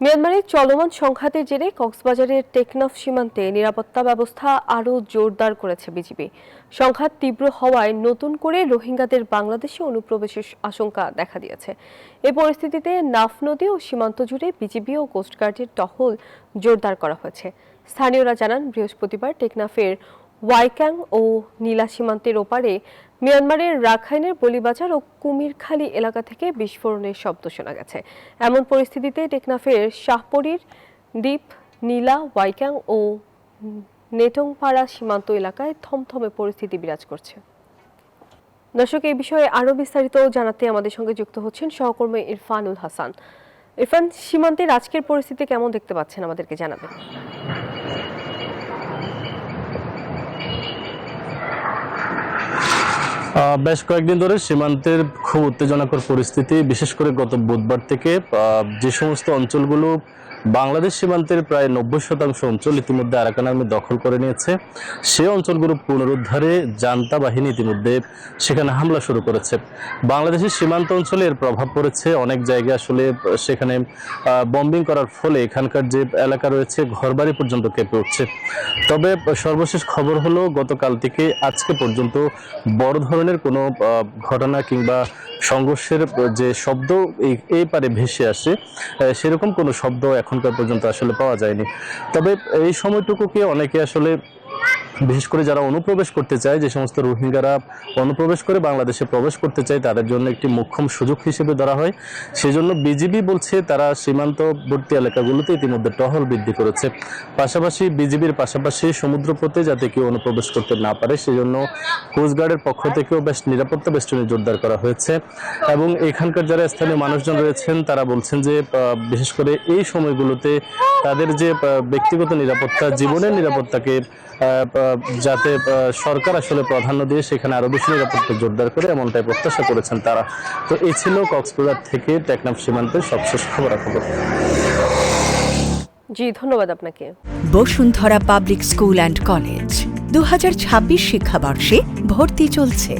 মিয়ানমারের চলমান সংঘাতের জেরে কক্সবাজারের টেকনাফ সীমান্তে নিরাপত্তা ব্যবস্থা আরও জোরদার করেছে বিজিবি। সংঘাত তীব্র হওয়ায় নতুন করে রোহিঙ্গাদের বাংলাদেশে অনুপ্রবেশের আশঙ্কা দেখা দিয়েছে। এই পরিস্থিতিতে নাফ নদী ও সীমান্ত জুড়ে বিজিবি ও কোস্টগার্ডের টহল জোরদার করা হয়েছে। স্থানীয়রা জানান, বৃহস্পতিবার টেকনাফের ওয়াইক্যাং ও নীলা সীমান্তের ওপারে মিয়ানমারের রাখাইনের বলিবাজার ও কুমিরখালী এলাকা থেকে বিস্ফোরণের শব্দ শোনা গেছে। এমন পরিস্থিতিতে টেকনাফের শাহপরীর দ্বীপ, নীলা, ওয়াইক্যাং ও নেটংপাড়া সীমান্ত এলাকায় থমথমে পরিস্থিতি বিরাজ করছে। দর্শক, এই বিষয়ে আরও বিস্তারিত জানাতে আমাদের সঙ্গে যুক্ত হচ্ছেন সহকর্মী ইরফানুল হাসান। ইরফান, সীমান্তের আজকের পরিস্থিতি কেমন দেখতে পাচ্ছেন, আমাদেরকে জানাবেন। বেশ কয়েকদিন ধরে সীমান্তের খুব উত্তেজনাকর পরিস্থিতি, বিশেষ করে গত বুধবার থেকে যে সমস্ত অঞ্চলগুলো বাংলাদেশ সীমান্তের প্রায় 90% অঞ্চল ইতিমধ্যে আরাকান আর্মি দখল করে নিয়েছে, সে অঞ্চলগুলো পুনরুদ্ধারে জান্তা বাহিনী ইতিমধ্যে সেখানে হামলা শুরু করেছে। বাংলাদেশের সীমান্ত অঞ্চলে এর প্রভাব পড়েছে অনেক জায়গায়। আসলে সেখানে বম্বিং করার ফলে এখানকার যে এলাকা রয়েছে ঘরবাড়ি পর্যন্ত কেঁপে উঠছে। তবে সর্বশেষ খবর হলো, গতকাল থেকে আজকে পর্যন্ত বড় ধরনের কোনো ঘটনা কিংবা সংঘর্ষের যে শব্দ এই পারে ভেসে আসে, সেরকম কোনো শব্দ এখনকার পর্যন্ত আসলে পাওয়া যায়নি। তবে এই সময়টুকুকে অনেকে আসলে, বিশেষ করে যারা অনুপ্রবেশ করতে চায়, যে সমস্ত রোহিঙ্গারা অনুপ্রবেশ করে বাংলাদেশে প্রবেশ করতে চায়, তাদের জন্য একটি মোক্ষম সুযোগ হিসেবে ধরা হয়। সেজন্য বিজিবি বলছে তারা সীমান্তবর্তী এলাকাগুলোতে ইতিমধ্যে টহল বৃদ্ধি করেছে। পাশাপাশি বিজিবির পাশাপাশি সমুদ্রপথে যাতে কেউ অনুপ্রবেশ করতে না পারে, সেজন্য কোস্টগার্ডের পক্ষ থেকেও বেশ নিরাপত্তা বেষ্টনী জোরদার করা হয়েছে। এবং এখানকার যারা স্থানীয় মানুষজন রয়েছেন তারা বলছেন যে বিশেষ করে এই সময়গুলোতে তাদের যে ব্যক্তিগত নিরাপত্তা, জীবনের নিরাপত্তাকে যাতে সরকার আসলে প্রাধান্য দিয়ে সেখানে আরো বেশি নিরাপত্তা জোরদার করে, এমনটাই প্রত্যাশা করেছেন তারা। তো এই ছিল কক্সবাজার থেকে টেকনাফ সীমান্তের সবশেষ খবরাখবর। জি, ধন্যবাদ আপনাকে। Bashundhara public school and college 2026 শিক্ষাবর্ষে ভর্তি চলছে।